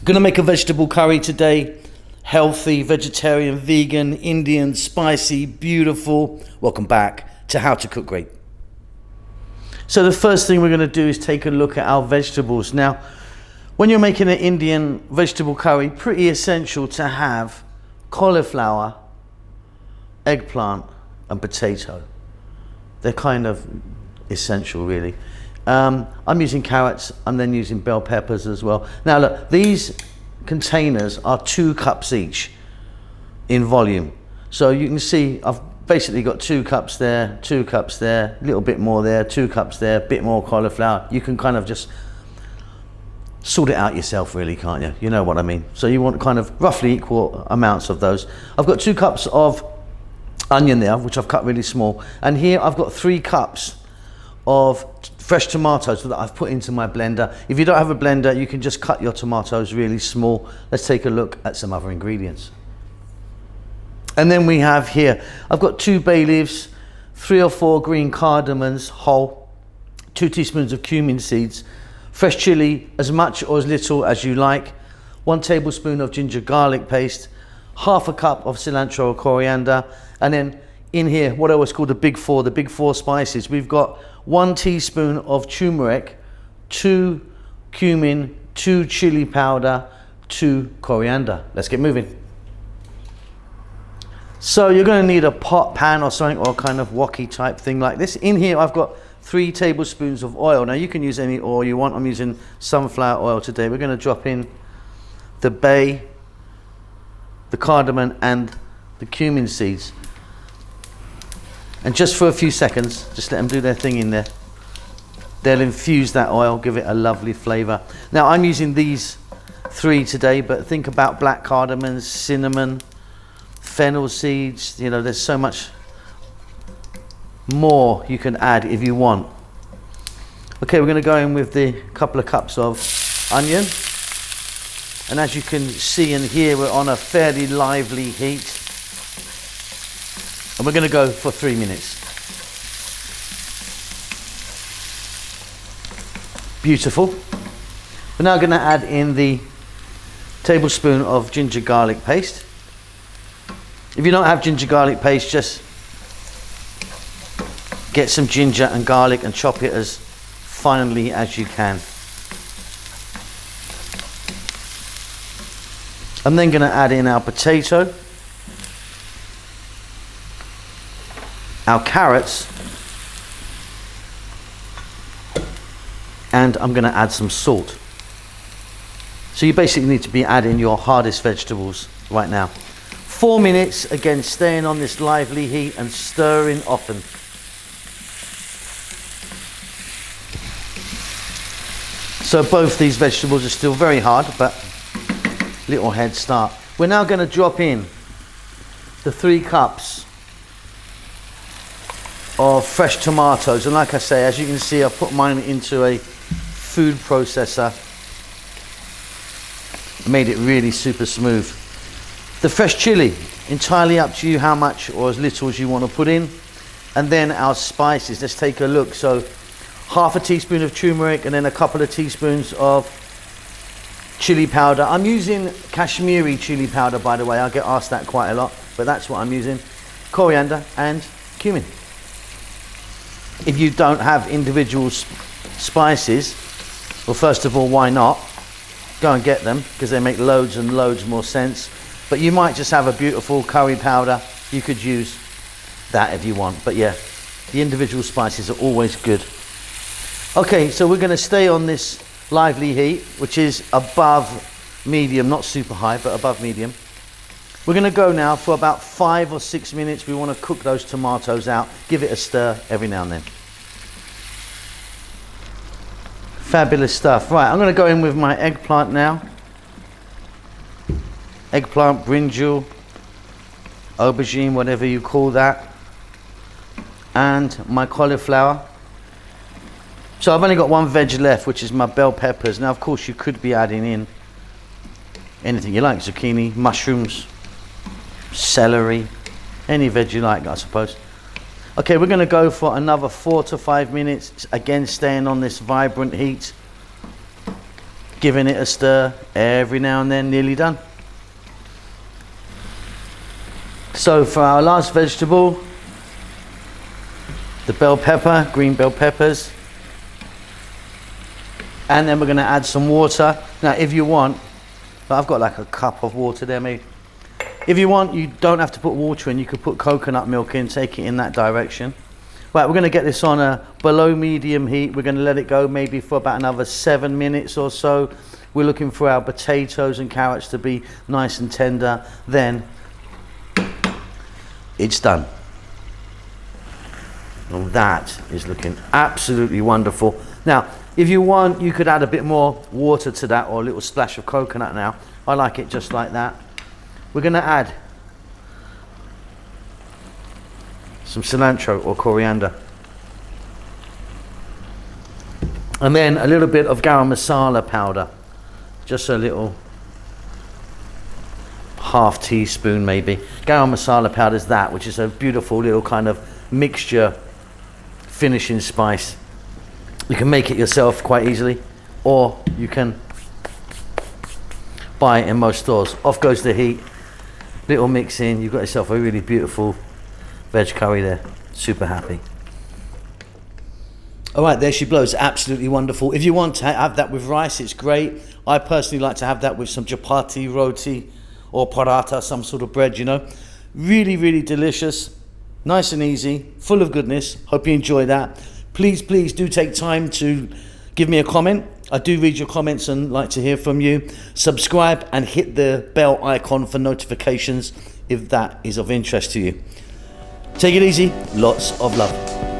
Gonna make a vegetable curry today. Healthy, vegetarian, vegan, Indian, spicy, beautiful. Welcome back to How to Cook Great. So the first thing we're gonna do is take a look at our vegetables. Now, when you're making an Indian vegetable curry, pretty essential to have cauliflower, eggplant, and potato. They're kind of essential, really. I'm using carrots. I'm then using bell peppers as well. Now look, these containers are 2 cups each in volume. So you can see I've basically got 2 cups there, 2 cups there, a little bit more there, 2 cups there, a bit more cauliflower. You can kind of just sort it out yourself, really, can't you? You know what I mean. So you want kind of roughly equal amounts of those. I've got 2 cups of onion there, which I've cut really small. And here I've got 3 cups of fresh tomatoes that I've put into my blender. If you don't have a blender, you can just cut your tomatoes really small. Let's take a look at some other ingredients. And then we have here, I've got 2 bay leaves, 3 or 4 green cardamoms whole, 2 teaspoons of cumin seeds, fresh chili, as much or as little as you like, 1 tablespoon of ginger garlic paste, half a cup of cilantro or coriander, and then in here, what I always call the big four spices. We've got 1 teaspoon of turmeric, 2 cumin, 2 chili powder, 2 coriander. Let's get moving. So you're going to need a pot, pan or something, or kind of wok-y type thing like this. In here I've got 3 tablespoons of oil. Now you can use any oil you want. I'm using sunflower oil today. We're going to drop in the bay, the cardamom and the cumin seeds. And just for a few seconds, just let them do their thing in there. They'll infuse that oil, give it a lovely flavor. Now I'm using these 3 today, but think about black cardamom, cinnamon, fennel seeds. You know, there's so much more you can add if you want. Okay, we're going to go in with the couple of cups of onion. And as you can see and hear, we're on a fairly lively heat. And we're going to go for 3 minutes. Beautiful. We're now going to add in the tablespoon of ginger garlic paste. If you don't have ginger garlic paste, just get some ginger and garlic and chop it as finely as you can. I'm then going to add in our potato, our carrots, and I'm going to add some salt. So you basically need to be adding your hardest vegetables right now. 4 minutes, again staying on this lively heat and stirring often. So both these vegetables are still very hard, but little head start. We're now going to drop in the 3 cups of fresh tomatoes, and like I say, as you can see, I've put mine into a food processor. Made it really super smooth. The fresh chili, entirely up to you how much or as little as you want to put in. And then our spices, let's take a look. So half a teaspoon of turmeric and then a couple of teaspoons of chili powder. I'm using Kashmiri chili powder, by the way. I get asked that quite a lot, but that's what I'm using. Coriander and cumin. If you don't have individual spices, well, first of all, why not? Go and get them, because they make loads and loads more sense. But you might just have a beautiful curry powder. You could use that if you want. But yeah, the individual spices are always good. Okay, so we're going to stay on this lively heat, which is above medium, not super high, but above medium. We're going to go now for about 5 or 6 minutes. We want to cook those tomatoes out. Give it a stir every now and then. Fabulous stuff. Right, I'm going to go in with my eggplant now. Eggplant, brinjal, aubergine, whatever you call that. And my cauliflower. So I've only got 1 veg left, which is my bell peppers. Now, of course, you could be adding in anything you like. Zucchini, mushrooms, celery, any veg you like, I suppose. Okay, we're going to go for another 4 to 5 minutes. Again, staying on this vibrant heat. Giving it a stir every now and then. Nearly done. So for our last vegetable, the bell pepper, green bell peppers. And then we're going to add some water. Now if you want, but I've got like a cup of water there maybe. If you want, you don't have to put water in. You could put coconut milk in, take it in that direction. Right, we're going to get this on a below medium heat. We're going to let it go maybe for about another 7 minutes or so. We're looking for our potatoes and carrots to be nice and tender. Then it's done. And that is looking absolutely wonderful. Now, if you want, you could add a bit more water to that or a little splash of coconut now. I like it just like that. We're going to add some cilantro or coriander. And then a little bit of garam masala powder. Just a little half teaspoon maybe. Garam masala powder is that, which is a beautiful little kind of mixture finishing spice. You can make it yourself quite easily, or you can buy it in most stores. Off goes the heat, little mix in, you've got yourself a really beautiful veg curry there. Super happy. All right, there she blows, absolutely wonderful. If you want to have that with rice, it's great. I personally like to have that with some chapati, roti, or paratha, some sort of bread, you know. Really, really delicious, nice and easy, full of goodness. Hope you enjoy that. Please do take time to give me a comment. I do read your comments and like to hear from you. Subscribe and hit the bell icon for notifications if that is of interest to you. Take it easy. Lots of love.